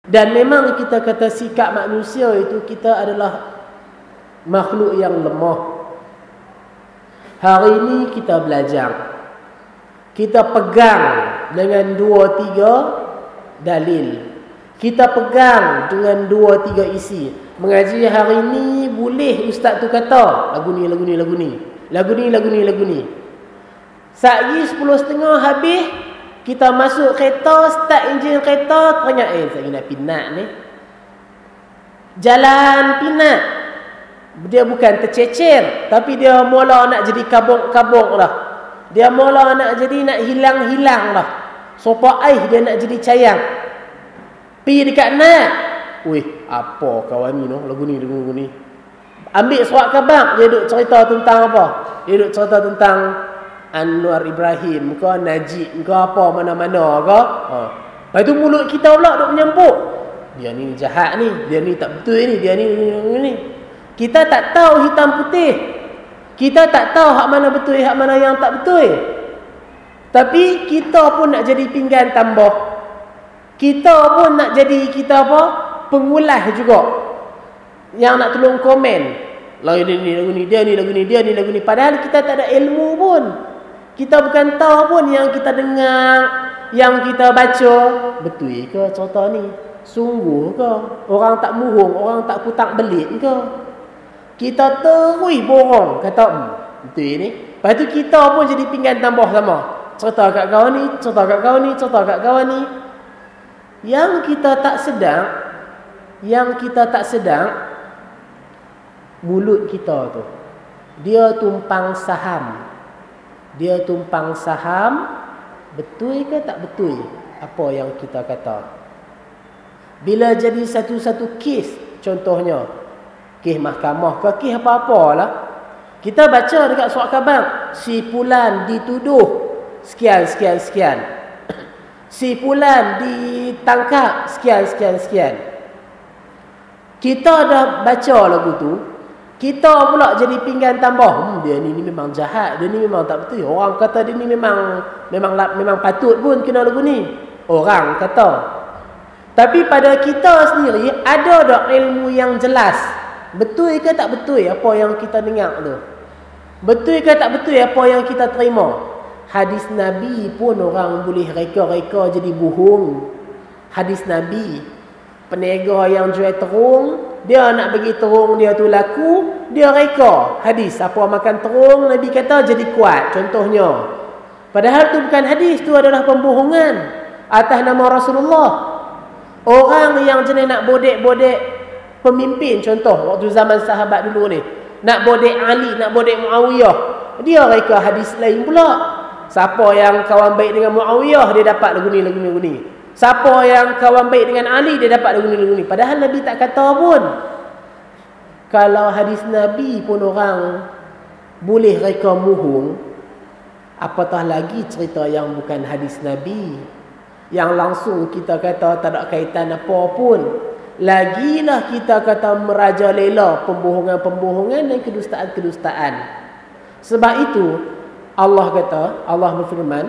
Dan memang kita kata sikap manusia itu, kita adalah makhluk yang lemah. Hari ini kita belajar, kita pegang dengan 2-3 dalil, kita pegang dengan 2-3 isi. Mengaji hari ini boleh ustaz tu kata lagu ni, lagu ni, lagu ni, lagu ni, lagu ni, lagu ni. Sehari 10.30 habis, kita masuk kereta, start enjin kereta, tanya, saya nak pinat ni. Jalan pinat. Dia bukan tercecer, tapi dia mula nak jadi kabuk-kabuk dah. Dia mula nak jadi nak hilang-hilang dah. Sopa air dia nak jadi cayang. Pergi dekat nak. Weh, apa kawan ni noh? Lagu ni, lagu ni. Ambil surat khabar, dia duk cerita tentang apa? Dia duk cerita tentang Anwar Ibrahim ke, Najib ke, apa mana-mana ke. Lepas tu mulut kita pula duk menyampuk. Dia ni jahat ni, dia ni tak betul ni, dia ni. Kita tak tahu hitam putih. Kita tak tahu hak mana betul, hak mana yang tak betul. Tapi kita pun nak jadi pinggan tambah. Kita pun nak jadi pengulas juga. Yang nak tolong komen. Lagu ni, lagu ni, dia ni, lagu ni, dia ni, lagu ni. Padahal kita tak ada ilmu pun. Kita bukan tahu pun yang kita dengar, yang kita baca. Betul ke cerita ni? Sungguh ke? Orang tak muhung, orang tak putak belit ke? Kita terus borong, kata betul ni. Lepas tu kita pun jadi pinggan tambah sama. Cerita kat kawan ni, cerita kat kawan ni, cerita kat kawan ni. Yang kita tak sedang, mulut kita tu, dia tumpang saham. Dia tumpang saham, betul ke tak betul apa yang kita kata. Bila jadi satu-satu kes, contohnya kes mahkamah ke, kes apa-apalah, kita baca dekat surat khabar, si fulan dituduh sekian, sekian, sekian. Si fulan ditangkap sekian, sekian, sekian. Kita dah baca lagu tu, kita pula jadi pinggan tambah. Dia ni memang jahat, dia ni memang tak betul. Orang kata dia ni memang patut pun kena lagu ni. Orang kata. Tapi pada kita sendiri ada tak ilmu yang jelas? Betul ke tak betul apa yang kita dengar tu? Betul ke tak betul apa yang kita terima? Hadis Nabi pun orang boleh reka-reka jadi bohong. Hadis Nabi, peniaga yang jual terung, dia nak bagi terung dia tu laku, dia reka hadis apa makan terung, Nabi kata jadi kuat, contohnya. Padahal tu bukan hadis, tu adalah pembohongan atas nama Rasulullah. Orang yang jenis nak bodek-bodek pemimpin, contoh waktu zaman sahabat dulu ni, nak bodek Ali, nak bodek Muawiyah, dia reka hadis lain pula. Siapa yang kawan baik dengan Muawiyah, dia dapat lagu ni, lagu ni, lagu ni. Siapa yang kawan baik dengan Ali, dia dapat lagu ni, lagu ni. Padahal Nabi tak kata pun. Kalau hadis Nabi pun orang boleh reka muhung, apatah lagi cerita yang bukan hadis Nabi, yang langsung kita kata tak ada kaitan apa pun. Lagilah kita kata merajalela pembohongan-pembohongan dan kedustaan-kedustaan. Sebab itu Allah kata, Allah berfirman,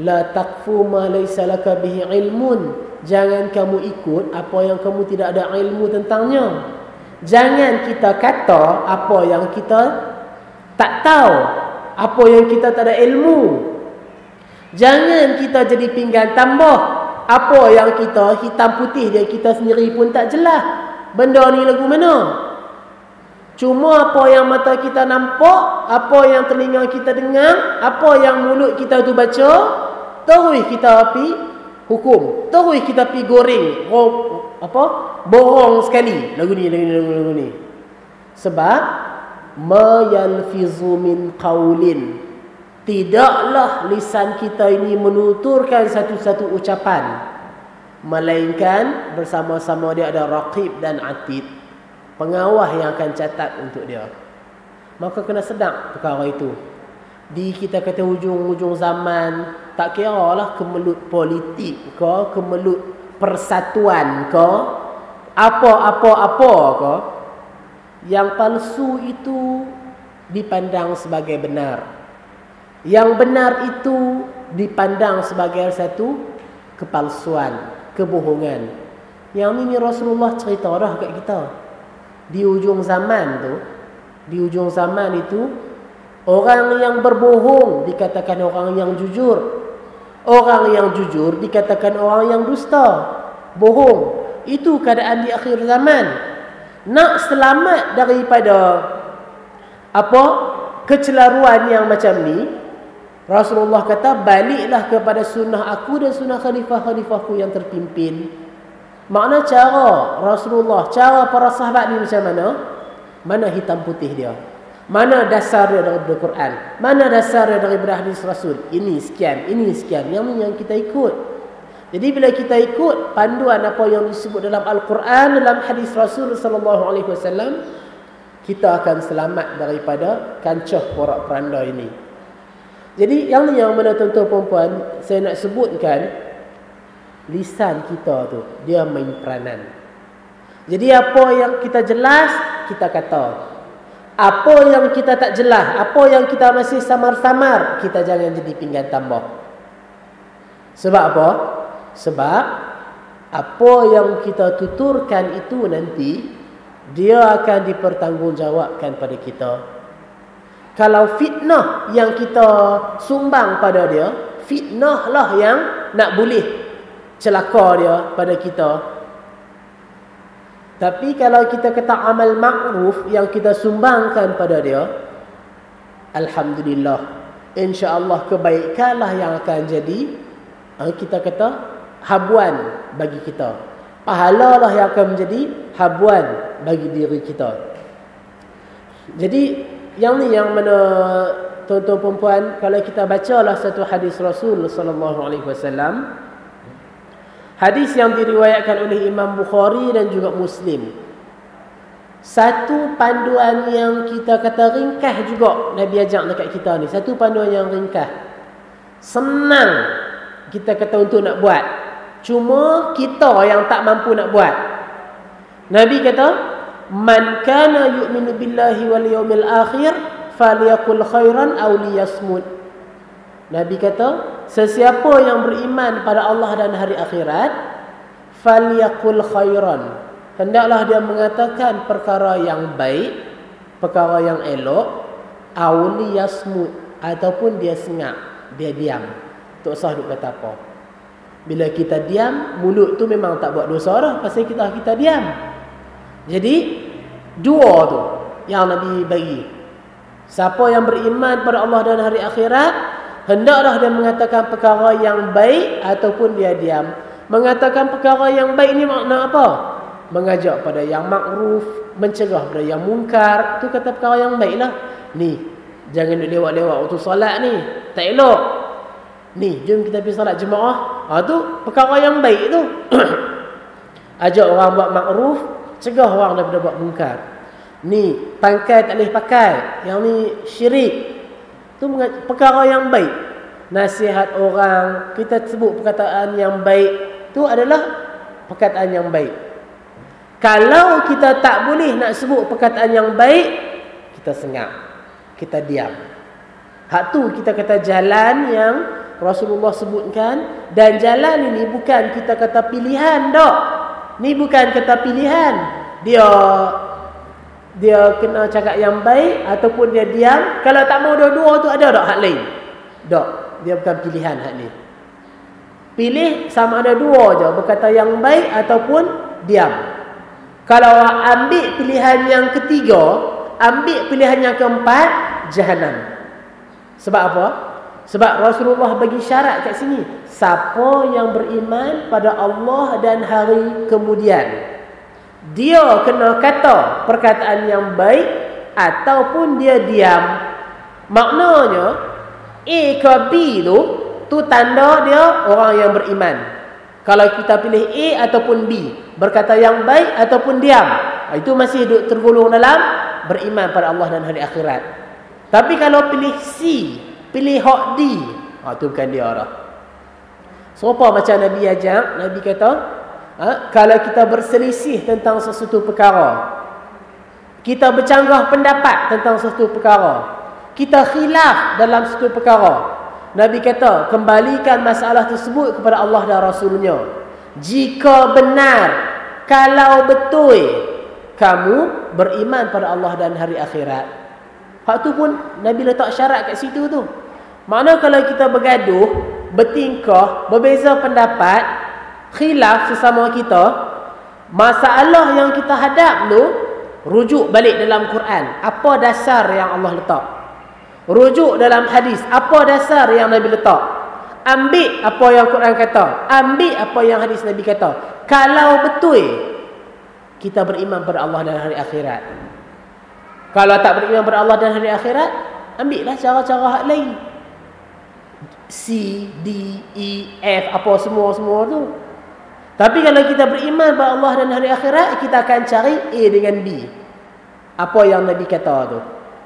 la taqfu ma laysa laka bihi ilmun. Jangan kamu ikut apa yang kamu tidak ada ilmu tentangnya. Jangan kita kata apa yang kita tak tahu, apa yang kita tak ada ilmu. Jangan kita jadi pinggan tambah apa yang kita hitam putih dia kita sendiri pun tak jelas. Benda ni lagu mana? Cuma apa yang mata kita nampak, apa yang telinga kita dengar, apa yang mulut kita tu baca, terus kita pi hukum, terus kita pi goreng, borong sekali lagu ni, lagu ni. Sebab ma yalfizu min qaulin, tidaklah lisan kita ini menuturkan satu-satu ucapan, melainkan bersama-sama dia ada raqib dan atid, pengawal yang akan catat untuk dia. Maka kena sedang perkara itu. Di kita kata hujung-hujung zaman, tak kira lah kemelut politik ke, kemelut persatuan ke, apa-apa ke, yang palsu itu dipandang sebagai benar. Yang benar itu dipandang sebagai satu kepalsuan, kebohongan. Yang ni Rasulullah cerita dah kat kita. Di ujung zaman itu orang yang berbohong dikatakan orang yang jujur. Orang yang jujur dikatakan orang yang dusta. Bohong. Itu keadaan di akhir zaman. Nak selamat daripada kecelaruan yang macam ni, Rasulullah kata baliklah kepada sunnah aku dan sunnah khalifah-khalifahku yang terpimpin. Makna cara Rasulullah, cara para sahabat ni macam mana? Mana hitam putih dia? Mana dasar dia daripada Quran? Mana dasar dia daripada hadis Rasul? Ini sekian. Yang ni yang kita ikut. Jadi bila kita ikut panduan apa yang disebut dalam Al-Quran, dalam hadis Rasul sallallahu alaihi wasallam, kita akan selamat daripada kancah porak-poranda ini. Jadi yang mana tuan-tuan puan-puan, saya nak sebutkan lisan kita tu, dia main peranan. Jadi apa yang kita jelas, kita kata. Apa yang kita tak jelas, apa yang kita masih samar-samar, kita jangan jadi pinggan tambah. Sebab apa? Sebab apa yang kita tuturkan itu nanti, dia akan dipertanggungjawabkan pada kita. Kalau fitnah yang kita sumbang pada dia, fitnah lah yang nak boleh celaka dia pada kita. Tapi kalau kita kata amal ma'ruf yang kita sumbangkan pada dia, alhamdulillah, insya-Allah kebaikanlah yang akan jadi, kita kata habuan bagi kita. Pahalalah yang akan menjadi habuan bagi diri kita. Jadi yang ni yang mana tuan-tuan puan-puan, kalau kita bacalah satu hadis Rasul sallallahu alaihi wasallam, hadis yang diriwayatkan oleh Imam Bukhari dan juga Muslim. Satu panduan yang kita kata ringkas juga Nabi ajak dekat kita ni. Satu panduan yang ringkas. Senang kita kata untuk nak buat. Cuma kita yang tak mampu nak buat. Nabi kata, "Man kana yu'minu billahi wal yawmil akhir falyaqul khairan aw liyasmut." Nabi kata, sesiapa yang beriman pada Allah dan hari akhirat, falyaqul khairan, hendaklah dia mengatakan perkara yang baik, perkara yang elok, aw liyasmut, ataupun dia sengak, dia diam. Tak usah duk kata apa. Bila kita diam, mulut tu memang tak buat dosa dah, pasal kita diam. Jadi dua tu yang Nabi bagi. Siapa yang beriman pada Allah dan hari akhirat, hendaklah dia mengatakan perkara yang baik ataupun dia diam. Mengatakan perkara yang baik ni makna apa? Mengajak pada yang makruf, mencegah pada yang mungkar. Tu kata perkara yang baik lah. Ni, jangan duk lewat-lewat waktu solat ni, tak elok. Ni, jom kita pergi solat jemaah. Tu perkara yang baik tu. Ajak orang buat makruf, cegah orang daripada buat mungkar. Ni, pakai tak boleh pakai. Yang ni syirik. Tu perkara yang baik. Nasihat orang, kita sebut perkataan yang baik, tu adalah perkataan yang baik. Kalau kita tak boleh nak sebut perkataan yang baik, kita sengak, kita diam. Hak tu kita kata jalan yang Rasulullah sebutkan. Dan jalan ini bukan kita kata pilihan dak. Ni bukan kata pilihan. Dia kena cakap yang baik ataupun dia diam. Kalau tak mau dua-dua tu ada tak hak lain? Tak. Dia bukan pilihan hak ni. Pilih sama ada dua je, berkata yang baik ataupun diam. Kalau ambil pilihan yang ketiga, ambil pilihan yang keempat, jahanam. Sebab apa? Sebab Rasulullah bagi syarat kat sini. Siapa yang beriman pada Allah dan hari kemudian, dia kena kata perkataan yang baik ataupun dia diam. Maknanya A ke B tu tanda dia orang yang beriman. Kalau kita pilih A ataupun B, berkata yang baik ataupun diam, itu masih tergolong dalam beriman pada Allah dan hari akhirat. Tapi kalau pilih C, pilih hak D, itu bukan dia dah. Serupa macam Nabi ajak, Nabi kata, kalau kita berselisih tentang sesuatu perkara, kita bercanggah pendapat tentang sesuatu perkara, kita khilaf dalam sesuatu perkara, Nabi kata, kembalikan masalah tersebut kepada Allah dan Rasulnya. Jika benar kalau betul kamu beriman pada Allah dan hari akhirat. Hak tu pun Nabi letak syarat kat situ tu. Makna kalau kita bergaduh, bertingkah, berbeza pendapat, khilaf sesama kita, masalah yang kita hadap tu, rujuk balik dalam Quran. Apa dasar yang Allah letak? Rujuk dalam hadis. Apa dasar yang Nabi letak? Ambil apa yang Quran kata. Ambil apa yang hadis Nabi kata. Kalau betul kita beriman pada Allah dan hari akhirat. Kalau tak beriman pada Allah dan hari akhirat, ambillah cara-cara hak lain. C, D, E, F, apa semua-semua tu. Tapi kalau kita beriman pada Allah dan hari akhirat, kita akan cari A dengan B. Apa yang Nabi kata tu.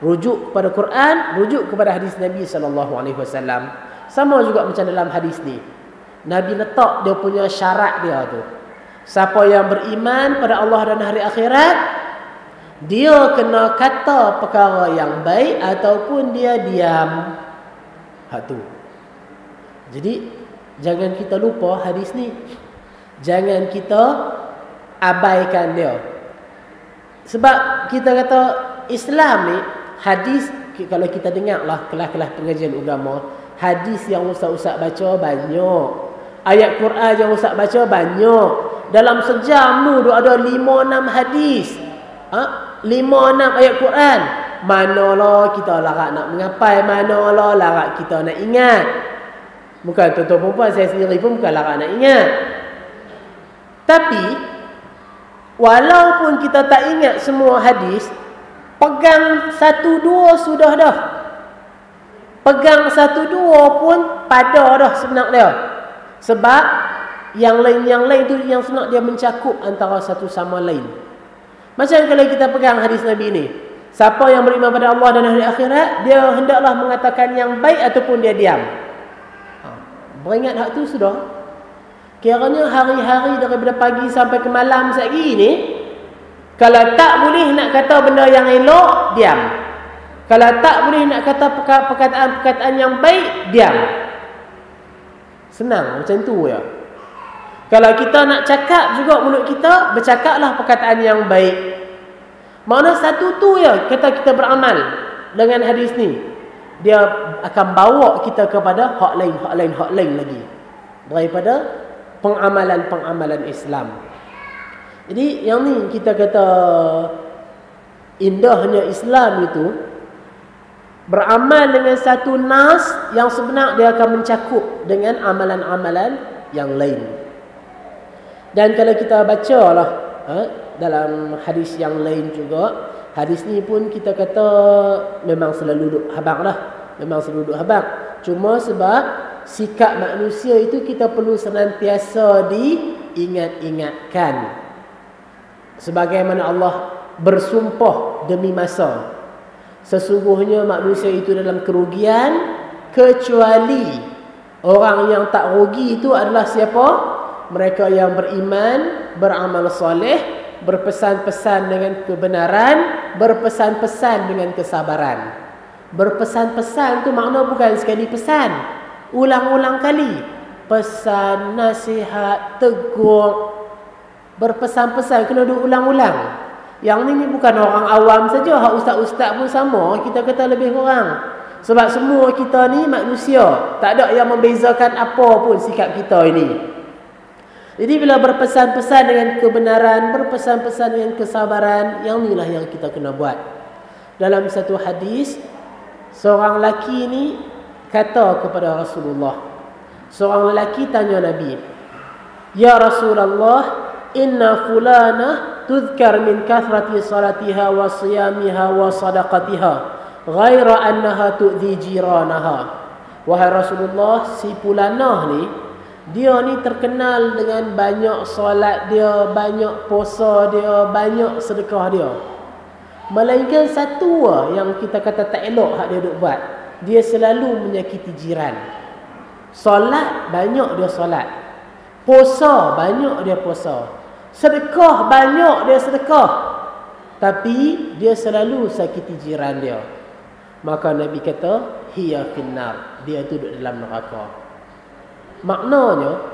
Rujuk kepada Quran, rujuk kepada hadis Nabi SAW. Sama juga macam dalam hadis ni. Nabi letak dia punya syarat dia tu. Siapa yang beriman pada Allah dan hari akhirat, dia kena kata perkara yang baik ataupun dia diam. Hak tu. Jadi jangan kita lupa hadis ni. Jangan kita abaikan dia. Sebab kita kata Islam ni, hadis, kalau kita dengarlah kelas-kelas pengajian agama, hadis yang ustaz-ustaz baca banyak. Ayat Quran yang ustaz baca banyak. Dalam sejam tu ada 5-6 hadis. 5-6 ayat Quran. Manalah kita larat nak mengapai, manalah larat kita nak ingat. Bukan tuan-tuan perempuan, saya sendiri pun bukan larat nak ingat. Tapi walaupun kita tak ingat semua hadis, pegang 1-2 sudah dah. Pegang 1-2 pun pada dah sebenar dia. Sebab yang lain tu yang sebenar dia mencakup antara satu sama lain. Macam kalau kita pegang hadis Nabi ni, siapa yang beriman pada Allah dan hari akhirat, dia hendaklah mengatakan yang baik ataupun dia diam. Beringat hak tu sudah. Kiranya hari-hari daripada pagi sampai ke malam sekali ni, kalau tak boleh nak kata benda yang elok, diam. Kalau tak boleh nak kata perkataan-perkataan yang baik, diam. Senang macam tu ya. Kalau kita nak cakap juga mulut kita, bercakaplah perkataan yang baik. Makna satu tu ya, kata kita beramal dengan hadis ni, dia akan bawa kita kepada hak lain lagi daripada pengamalan Islam. Jadi yang ni kita kata indahnya Islam itu beramal dengan satu nas yang sebenar dia akan mencakup dengan amalan-amalan yang lain. Dan kalau kita bacalah dalam hadis yang lain juga, hadis ni pun kita kata memang selalu duduk habang lah. Memang selalu duduk habang. Cuma sebab sikap manusia itu kita perlu senantiasa diingat-ingatkan. Sebagaimana Allah bersumpah demi masa, sesungguhnya manusia itu dalam kerugian, kecuali orang yang tak rugi itu adalah siapa? Mereka yang beriman, beramal soleh, berpesan-pesan dengan kebenaran, berpesan-pesan dengan kesabaran. Berpesan-pesan tu makna bukan sekali pesan, ulang-ulang kali. Pesan, nasihat, tegur. Berpesan-pesan kena diulang-ulang. Yang ni bukan orang awam saja, hak ustaz-ustaz pun sama, kita kata lebih kurang. Sebab semua kita ni manusia, tak ada yang membezakan apa pun sikap kita ini. Jadi bila berpesan-pesan dengan kebenaran, berpesan-pesan dengan kesabaran, yang inilah yang kita kena buat. Dalam satu hadis, seorang lelaki ni kata kepada Rasulullah. Seorang lelaki tanya Nabi, "Ya Rasulullah, inna fulana tuzkar min kathrati salatiha wa siyamiha wa sadaqatiha, ghaira annaha tu'dhi jiranaha." Wahai Rasulullah, si fulanah ni, dia ni terkenal dengan banyak solat dia, banyak puasa dia, banyak sedekah dia. Melainkan satu yang kita kata tak elok hak dia duk buat. Dia selalu menyakiti jiran. Solat banyak dia solat. Puasa banyak dia puasa. Sedekah banyak dia sedekah. Tapi dia selalu sakiti jiran dia. Maka Nabi kata, hiya finnar. Dia tu duduk dalam neraka. Maknanya